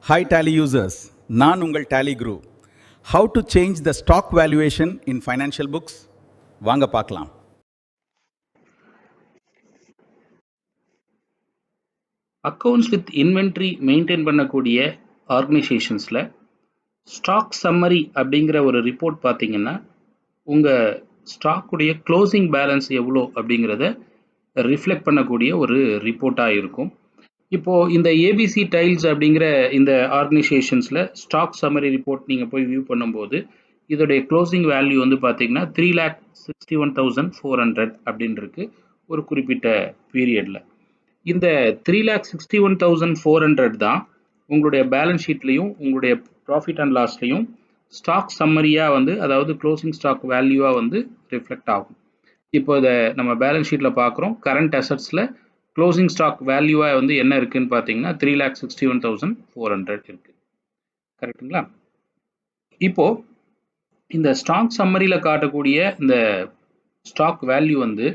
Hi Tally users, நான் உங்கள் Tally Guru. How to change the stock valuation in financial books? வாங்க பார்க்கலாம். Accounts with inventory maintain பண்ணக்கூடிய ஆர்கனைசேஷன்ஸில் stock summary அப்படிங்கிற ஒரு ரிப்போர்ட் பார்த்தீங்கன்னா உங்கள் ஸ்டாக்குடைய க்ளோசிங் பேலன்ஸ் எவ்வளோ அப்படிங்கிறத ரிஃப்ளெக்ட் பண்ணக்கூடிய ஒரு ரிப்போர்ட்டாக இருக்கும். இப்போது இந்த ஏபிசி டைல்ஸ் அப்படிங்கிற இந்த ஆர்கனைசேஷன்ஸில் ஸ்டாக் சம்மரி ரிப்போர்ட் நீங்கள் போய் வியூ பண்ணும்போது இதோடைய க்ளோசிங் வேல்யூ வந்து பார்த்தீங்கன்னா 3,61,400 அப்படின்னு இருக்கு ஒரு குறிப்பிட்ட பீரியடில். இந்த 3,61,400 தான் உங்களுடைய பேலன்ஸ் ஷீட்லையும் உங்களுடைய ப்ராஃபிட் அண்ட் லாஸ்லையும் ஸ்டாக் சம்மரியாக வந்து அதாவது க்ளோசிங் ஸ்டாக் வேல்யூவாக வந்து ரிஃப்ளெக்ட் ஆகும். இப்போ இதை நம்ம பேலன்ஸ் ஷீட்டில் பார்க்குறோம். கரண்ட் அசட்ஸில் க்ளோசிங் ஸ்டாக் வேல்யூவாக வந்து என்ன இருக்குன்னு பார்த்தீங்கன்னா 3,61,400 இருக்கு. கரெக்டுங்களா? இப்போ இந்த ஸ்டாக் சம்மரியில் காட்டக்கூடிய இந்த ஸ்டாக் வேல்யூ வந்து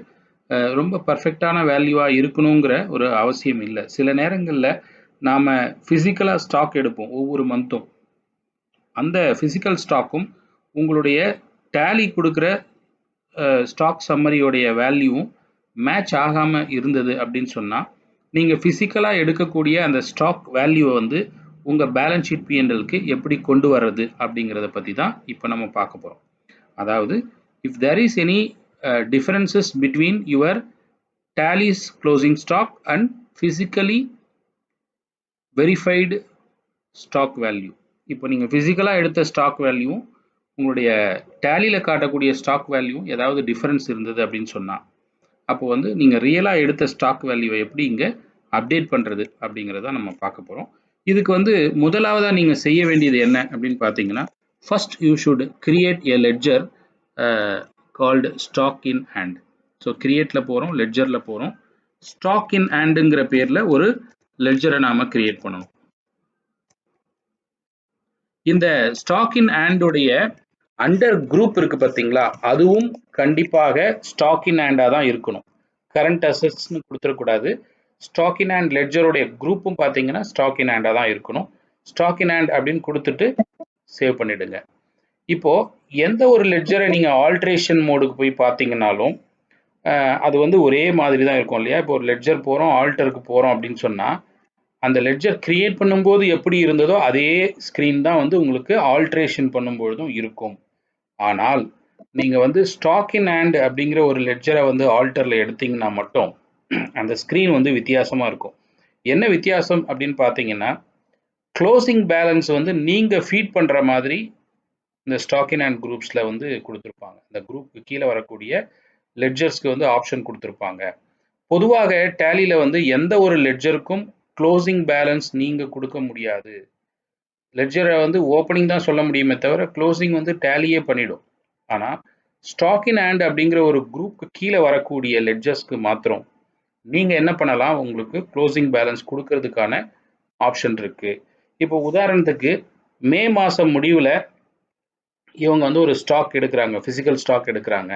ரொம்ப பர்ஃபெக்டான வேல்யூவாக இருக்கணுங்கிற ஒரு அவசியம் இல்லை. சில நேரங்களில் நாம் ஃபிசிக்கலாக ஸ்டாக் எடுப்போம் ஒவ்வொரு மந்த்தும். அந்த ஃபிசிக்கல் ஸ்டாக்கும் உங்களுடைய டேலி கொடுக்குற ஸ்டாக் சம்மரியோடைய வேல்யூவும் மேட்ச் ஆகாமல் இருந்தது அப்படின்னு சொன்னால் நீங்கள் ஃபிசிக்கலாக எடுக்கக்கூடிய அந்த ஸ்டாக் வேல்யூவை வந்து உங்கள் பேலன்ஸ் ஷீட் பிஎன்எல்க்கு எப்படி கொண்டு வர்றது அப்படிங்கிறத பற்றி தான் இப்போ நம்ம பார்க்க போகிறோம். அதாவது if there is any differences between your tally's closing stock and physically verified stock value. இப்போ நீங்க பிசிக்கலா எடுத்த ஸ்டாக் வேல்யூ உங்களுடைய டேலியில காட்டக்கூடிய ஸ்டாக் வேல்யூ ஏதாவது டிஃபரன்ஸ் இருந்தது அப்படின்னு சொன்னா அப்போ வந்து நீங்க ரியலா எடுத்த ஸ்டாக் வேல்யூவை எப்படி இங்க அப்டேட் பண்றது அப்படிங்கறத நம்ம பார்க்க போறோம். இதுக்கு வந்து முதலாவதா நீங்க செய்ய வேண்டியது என்ன அப்படின்னு பாத்தீங்கன்னா first you should create a ledger called stock in hand. So create ல போறோம், ledger ல போறோம். stock in handங்கிற பேர்ல ஒரு ledger நாம create பண்ணணும். இந்த stock in hand உடைய under group இருக்கு பாத்தீங்களா, அதுவும் கண்டிப்பாக stock in hand தான் இருக்கணும். current assets னு கொடுத்துடக்கூடாது. stock in hand ledger உடைய குரூப்பும் பாத்தீங்கன்னா stock in hand தான் இருக்கணும். stock in hand அப்படின்னு கொடுத்துட்டு சேவ் பண்ணிடுங்க. இப்போ எந்த ஒரு லெட்ஜரை நீங்க ஆல்ட்ரேஷன் மோடுக்கு போய் பார்த்தீங்கன்னாலும் அது வந்து ஒரே மாதிரி தான் இருக்கும் இல்லையா? இப்போ ஒரு லெட்ஜர் போறோம், ஆல்டருக்கு போறோம் அப்படின்னு சொன்னா அந்த லெட்ஜர் கிரியேட் பண்ணும்போது எப்படி இருந்ததோ அதே ஸ்கிரீன் தான் வந்து உங்களுக்கு ஆல்ட்ரேஷன் பண்ணும்பொழுதும் இருக்கும். ஆனால் நீங்க வந்து ஸ்டாக் இன் ஹேண்ட் அப்படிங்கிற ஒரு லெட்ஜரை வந்து ஆல்டர்ல எடுத்தீங்கன்னா மட்டும் அந்த ஸ்கிரீன் வந்து வித்தியாசமா இருக்கும். என்ன வித்தியாசம் அப்படின்னு பார்த்தீங்கன்னா க்ளோசிங் பேலன்ஸ் வந்து நீங்க ஃபீட் பண்ற மாதிரி இந்த ஸ்டாக் இன் ஹேண்ட் குரூப்ஸ்ல வந்து கொடுத்துருப்பாங்க. இந்த குரூப்புக்கு கீழே வரக்கூடிய லெட்ஜர்ஸ்க்கு வந்து ஆப்ஷன் கொடுத்துருப்பாங்க. பொதுவாக டேலியில வந்து எந்த ஒரு லெட்ஜருக்கும் க்ளோசிங் பேலன்ஸ் நீங்க கொடுக்க முடியாது. லெட்ஜரை வந்து ஓப்பனிங் தான் சொல்ல முடியுமே தவிர க்ளோசிங் வந்து டேலியே பண்ணிடும். ஆனா ஸ்டாக் இன் ஹேண்ட் அப்படிங்கிற ஒரு குரூப்புக்கு கீழே வரக்கூடிய லெட்ஜர்ஸ்க்கு மாத்திரம் நீங்க என்ன பண்ணலாம், உங்களுக்கு க்ளோசிங் பேலன்ஸ் கொடுக்கறதுக்கான ஆப்ஷன் இருக்கு. இப்போ உதாரணத்துக்கு மே மாசம் முடிவில் இவங்க வந்து ஒரு ஸ்டாக் எடுக்கிறாங்க, பிசிக்கல் ஸ்டாக் எடுக்கிறாங்க.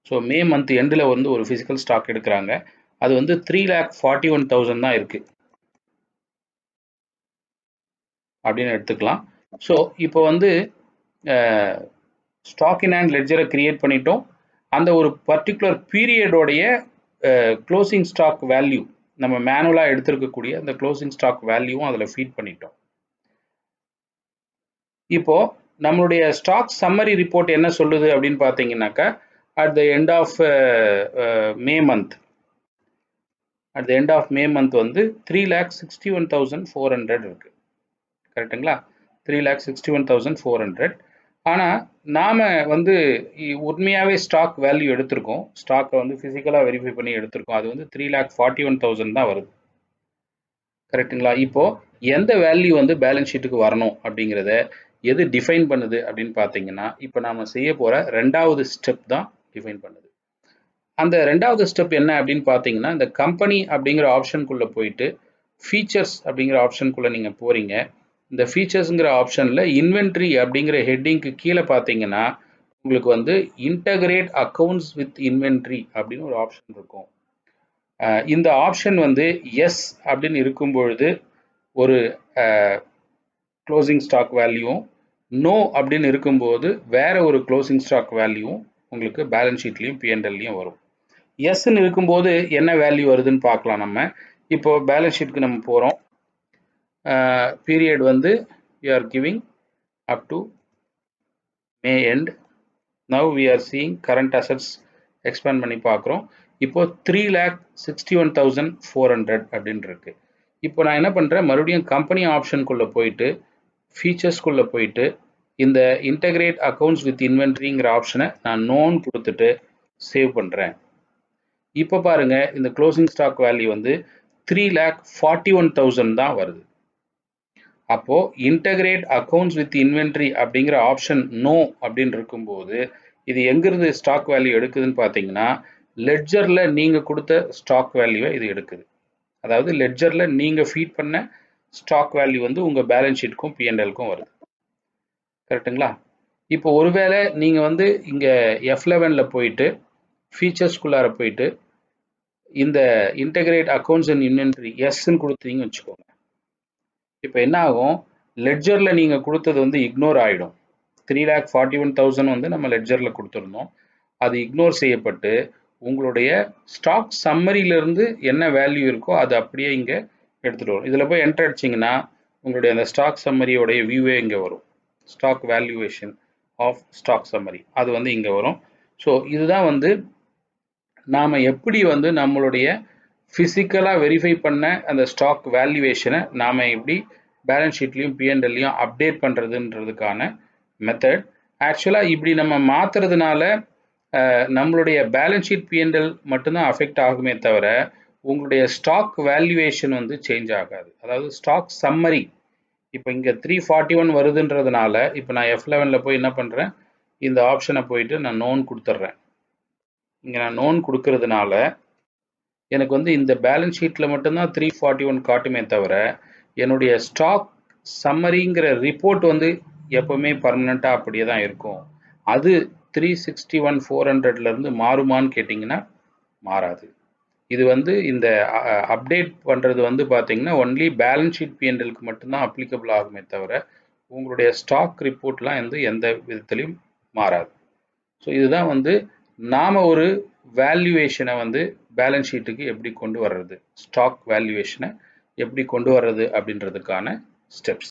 ஸோ மே மந்த் எண்டில் வந்து ஒரு பிசிக்கல் ஸ்டாக் எடுக்கிறாங்க. அது வந்து 3,41,000 தான் இருக்கு அப்படின்னு எடுத்துக்கலாம். ஸோ இப்போ வந்து ஸ்டாக் இன் ஹேண்ட் லெட்ஜரை கிரியேட் பண்ணிட்டோம். அந்த ஒரு பர்டிகுலர் பீரியடோடைய க்ளோசிங் ஸ்டாக் வேல்யூ நம்ம மேனுவலாக எடுத்திருக்கக்கூடிய அந்த க்ளோசிங் ஸ்டாக் வேல்யூவும் அதில் ஃபீட் பண்ணிட்டோம். இப்போ நம்மளுடைய ஸ்டாக் சம்மரி ரிப்போர்ட் என்ன சொல்லுது அப்படின்னு பார்த்தீங்கன்னாக்கா at the end of May month வந்து 3,61,400 இருக்கு. கரெக்டுங்களா? 3,61,400. ஆனால் நாம வந்து உண்மையாகவே ஸ்டாக் வேல்யூ எடுத்திருக்கோம். ஸ்டாக்கை வந்து ஃபிசிக்கலாக வெரிஃபை பண்ணி எடுத்திருக்கோம். அது வந்து 3,41,000 தான் வருது. கரெக்டுங்களா? இப்போ எந்த வேல்யூ வந்து பேலன்ஸ் ஷீட்டுக்கு வரணும் அப்படிங்கிறத எது டிஃபைன் பண்ணுது அப்படின்னு பார்த்தீங்கன்னா இப்போ நாம செய்ய போற ரெண்டாவது ஸ்டெப் தான் டிஃபைன் பண்ணுது. அந்த ரெண்டாவது ஸ்டெப் என்ன அப்படின்னு பார்த்தீங்கன்னா இந்த கம்பெனி அப்படிங்கிற ஆப்ஷனுக்குள்ள போயிட்டு ஃபீச்சர்ஸ் அப்படிங்கிற ஆப்ஷனுக்குள்ள நீங்க போறீங்க. இந்த ஃபீச்சர்ஸ்ங்கிற ஆப்ஷன்ல இன்வென்ட்ரி அப்படிங்கிற ஹெட்டிங்க்கு கீழே பார்த்தீங்கன்னா உங்களுக்கு வந்து இன்டகிரேட் அக்கவுண்ட்ஸ் வித் இன்வென்ட்ரி அப்படின்னு ஒரு ஆப்ஷன் இருக்கும். இந்த ஆப்ஷன் வந்து எஸ் அப்படின்னு இருக்கும் பொழுது ஒரு க்ளோசிங் ஸ்டாக் வேல்யூவும் நோ அப்படின்னு இருக்கும்போது வேற ஒரு க்ளோசிங் ஸ்டாக் வேல்யூவும் உங்களுக்கு பேலன்ஸ் ஷீட்லையும் பிஎன்எல்லையும் வரும். எஸ்ன்னு இருக்கும்போது என்ன வேல்யூ வருதுன்னு பார்க்கலாம். நம்ம இப்போ பேலன்ஸ் ஷீட்டுக்கு நம்ம போகிறோம். பீரியட் வந்து we are giving up to May end. Now we are seeing current assets expand பண்ணி பார்க்குறோம். இப்போ 3,61,400 அப்படின்னு இருக்கு. இப்போ நான் என்ன பண்ணுறேன், மறுபடியும் கம்பெனி ஆப்ஷனுக்குள்ளே போயிட்டு ஃபீச்சர்ஸ்குள்ளே போயிட்டு இந்த இன்டகிரேட் அக்கௌண்ட்ஸ் வித் இன்வென்ட்ரிங்கிற ஆப்ஷனை நான் நோன் கொடுத்துட்டு சேவ் பண்ணுறேன். இப்போ பாருங்க, இந்த க்ளோசிங் ஸ்டாக் வேல்யூ வந்து 3,41,000 தான் வருது. அப்போ இன்டகிரேட் அக்கௌண்ட்ஸ் வித் இன்வென்ட்ரி அப்படிங்கிற ஆப்ஷன் நோ அப்படின்னு இருக்கும்போது இது எங்கிருந்து ஸ்டாக் வேல்யூ எடுக்குதுன்னு பார்த்தீங்கன்னா, லெட்ஜரில் நீங்கள் கொடுத்த ஸ்டாக் வேல்யூவை இது எடுக்குது. அதாவது லெட்ஜரில் நீங்கள் ஃபீட் பண்ண ஸ்டாக் வேல்யூ வந்து உங்கள் பேலன்ஸ் ஷீட்டுக்கும் பிஎன்எல்க்கும் வருது. கரெக்டுங்களா? இப்போ ஒருவேளை நீங்கள் வந்து இங்கே F11 போயிட்டு ஃபீச்சர்ஸ்குள்ளார போயிட்டு இந்த இன்டகிரேட் அக்கௌண்ட்ஸ் அண்ட் இன்வென்ட்ரி எஸ்ன்னு கொடுத்தீங்கன்னு வச்சுக்கோங்க. இப்போ என்ன ஆகும், லெட்ஜரில் நீங்கள் கொடுத்தது வந்து இக்னோர் ஆகிடும். 3,41,000 வந்து நம்ம லெட்ஜரில் கொடுத்துருந்தோம். அது இக்னோர் செய்யப்பட்டு உங்களுடைய ஸ்டாக் சம்மரியிலேருந்து என்ன வேல்யூ இருக்கோ அது அப்படியே இங்கே எடுத்துகிட்டு வரும். இதில் போய் என்டர் அடிச்சிங்கன்னா உங்களுடைய அந்த ஸ்டாக் சம்மரியோடைய வியூவே இங்கே வரும். Stock valuation of stock summary அது வந்து இங்கே வரும். ஸோ இதுதான் வந்து நாம் எப்படி வந்து நம்மளுடைய ஃபிசிக்கலாக வெரிஃபை பண்ண அந்த ஸ்டாக் வேல்யூவேஷனை நாம் எப்படி பேலன்ஸ் ஷீட்லையும் பிஎன்எல்லையும் அப்டேட் பண்ணுறதுன்றதுக்கான மெத்தட். ஆக்சுவலாக இப்படி நம்ம மாற்றுறதுனால நம்மளுடைய பேலன்ஸ் ஷீட் பிஎன்எல் மட்டும்தான் அஃபெக்ட் ஆகுமே தவிர உங்களுடைய ஸ்டாக் வேல்யூவேஷன் வந்து சேஞ்ச் ஆகாது. அதாவது ஸ்டாக் சம்மரி இப்போ இங்கே 341 வருதுன்றதுனால இப்போ நான் F11 போய் என்ன பண்ணுறேன், இந்த ஆப்ஷனை போயிட்டு நான் நோன் கொடுத்துட்றேன். இங்கே நான் நோன் கொடுக்கறதுனால எனக்கு வந்து இந்த பேலன்ஸ் ஷீட்டில் மட்டும்தான் 341 காட்டுமே தவிர என்னுடைய ஸ்டாக் சம்மரிங்கிற ரிப்போர்ட் வந்து எப்போவுமே பர்மனெண்ட்டாக அப்படியே தான் இருக்கும். அது 361,400லேருந்து மாறுமான்னு கேட்டிங்கன்னா மாறாது. இது வந்து இந்த அப்டேட் பண்ணுறது வந்து பார்த்தீங்கன்னா ஒன்லி பேலன்ஸ் ஷீட் பிஎன்எல்க்கு மட்டும்தான் அப்ளிகபிள் ஆகுமே தவிர உங்களுடைய ஸ்டாக் ரிப்போர்ட்லாம் வந்து எந்த விதத்துலையும் மாறாது. ஸோ இதுதான் வந்து நாம் ஒரு வேல்யூவேஷனை வந்து பேலன்ஸ் ஷீட்டுக்கு எப்படி கொண்டு வர்றது, ஸ்டாக் வேல்யூவேஷனை எப்படி கொண்டு வர்றது அப்படின்றதுக்கான ஸ்டெப்ஸ்.